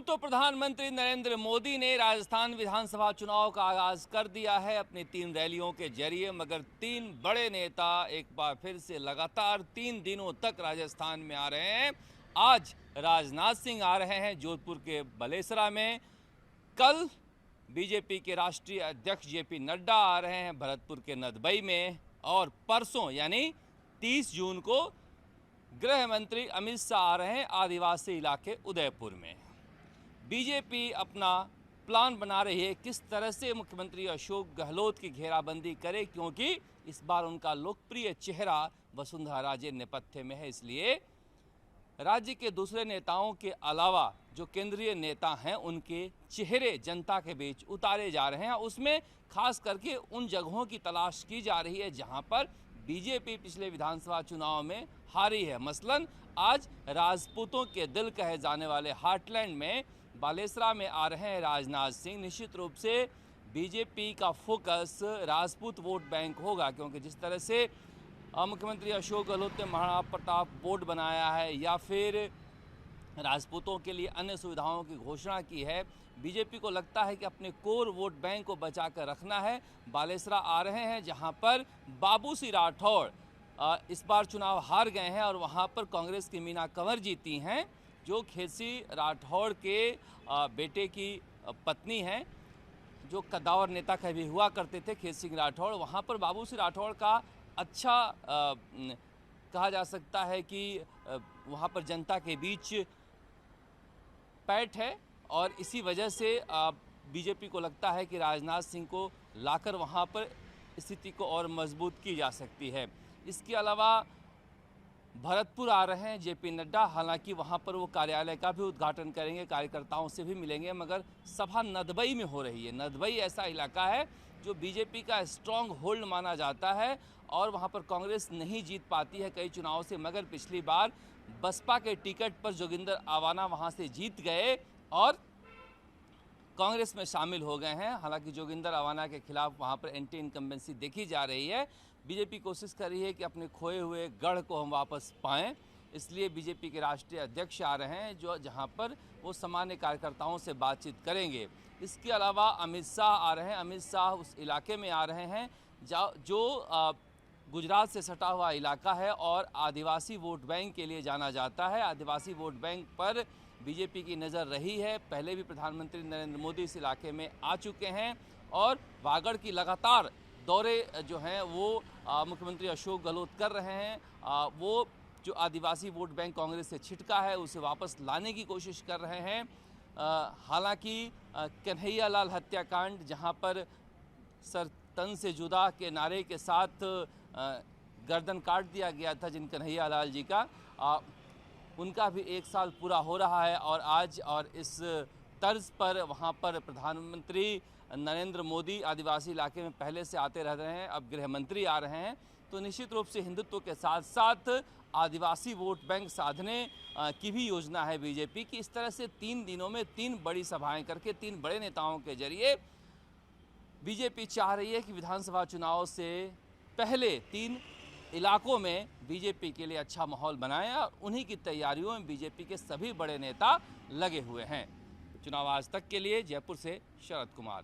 तो प्रधानमंत्री नरेंद्र मोदी ने राजस्थान विधानसभा चुनाव का आगाज कर दिया है अपनी 3 रैलियों के जरिए, मगर 3 बड़े नेता एक बार फिर से लगातार 3 दिनों तक राजस्थान में आ रहे हैं। आज राजनाथ सिंह आ रहे हैं जोधपुर के बलेसरा में, कल बीजेपी के राष्ट्रीय अध्यक्ष जेपी नड्डा आ रहे हैं भरतपुर के नदबई में, और परसों यानी 30 जून को गृह मंत्री अमित शाह आ रहे हैं आदिवासी इलाके उदयपुर में। बीजेपी अपना प्लान बना रही है किस तरह से मुख्यमंत्री अशोक गहलोत की घेराबंदी करे, क्योंकि इस बार उनका लोकप्रिय चेहरा वसुंधरा राजे नेपथ्य में है। इसलिए राज्य के दूसरे नेताओं के अलावा जो केंद्रीय नेता हैं उनके चेहरे जनता के बीच उतारे जा रहे हैं। उसमें खास करके उन जगहों की तलाश की जा रही है जहां पर बीजेपी पिछले विधानसभा चुनाव में हारी है। मसलन आज राजपूतों के दिल कहे जाने वाले हार्टलैंड में बालेसरा में आ रहे हैं राजनाथ सिंह। निश्चित रूप से बीजेपी का फोकस राजपूत वोट बैंक होगा, क्योंकि जिस तरह से मुख्यमंत्री अशोक गहलोत ने महाराणा प्रताप बोर्ड बनाया है या फिर राजपूतों के लिए अन्य सुविधाओं की घोषणा की है, बीजेपी को लगता है कि अपने कोर वोट बैंक को बचा कर रखना है। बालेसरा आ रहे हैं जहां पर बाबू सिंह राठौड़ इस बार चुनाव हार गए हैं और वहां पर कांग्रेस की मीना कंवर जीती हैं, जो खेसी राठौड़ के बेटे की पत्नी हैं, जो कद्दावर नेता कभी हुआ करते थे खेत सिंह राठौड़। वहाँ पर बाबू सिंह राठौड़ का अच्छा कहा जा सकता है कि वहाँ पर जनता के बीच पैठ है, और इसी वजह से बीजेपी को लगता है कि राजनाथ सिंह को लाकर वहाँ पर स्थिति को और मजबूत की जा सकती है। इसके अलावा भरतपुर आ रहे हैं जेपी नड्डा, हालांकि वहां पर वो कार्यालय का भी उद्घाटन करेंगे, कार्यकर्ताओं से भी मिलेंगे, मगर सभा नदबई में हो रही है। नदबई ऐसा इलाका है जो बीजेपी का स्ट्रांग होल्ड माना जाता है और वहां पर कांग्रेस नहीं जीत पाती है कई चुनावों से, मगर पिछली बार बसपा के टिकट पर जोगिंदर आवाना वहां से जीत गए और कांग्रेस में शामिल हो गए हैं। हालांकि जोगिंदर आवाना के खिलाफ वहां पर एंटी इनकम्बेंसी देखी जा रही है। बीजेपी कोशिश कर रही है कि अपने खोए हुए गढ़ को हम वापस पाएं, इसलिए बीजेपी के राष्ट्रीय अध्यक्ष आ रहे हैं जो जहां पर वो सामान्य कार्यकर्ताओं से बातचीत करेंगे। इसके अलावा अमित शाह आ रहे हैं। अमित शाह उस इलाके में आ रहे हैं जो गुजरात से सटा हुआ इलाका है और आदिवासी वोट बैंक के लिए जाना जाता है। आदिवासी वोट बैंक पर बीजेपी की नज़र रही है। पहले भी प्रधानमंत्री नरेंद्र मोदी इस इलाके में आ चुके हैं और वागड़ की लगातार दौरे जो हैं वो मुख्यमंत्री अशोक गहलोत कर रहे हैं। वो जो आदिवासी वोट बैंक कांग्रेस से छिटका है उसे वापस लाने की कोशिश कर रहे हैं। हालांकि कन्हैया लाल हत्याकांड, जहां पर सर तन से जुदा के नारे के साथ गर्दन काट दिया गया था जिन कन्हैया लाल जी का, उनका भी 1 साल पूरा हो रहा है और आज और इस तर्ज पर वहाँ पर प्रधानमंत्री नरेंद्र मोदी आदिवासी इलाके में पहले से आते रह रहे हैं, अब गृह मंत्री आ रहे हैं, तो निश्चित रूप से हिंदुत्व के साथ साथ आदिवासी वोट बैंक साधने की भी योजना है बीजेपी की। इस तरह से 3 दिनों में 3 बड़ी सभाएं करके 3 बड़े नेताओं के जरिए बीजेपी चाह रही है कि विधानसभा चुनाव से पहले 3 इलाकों में बीजेपी के लिए अच्छा माहौल बनाया, और उन्हीं की तैयारियों में बीजेपी के सभी बड़े नेता लगे हुए हैं। चुनाव आज तक के लिए जयपुर से शरद कुमार।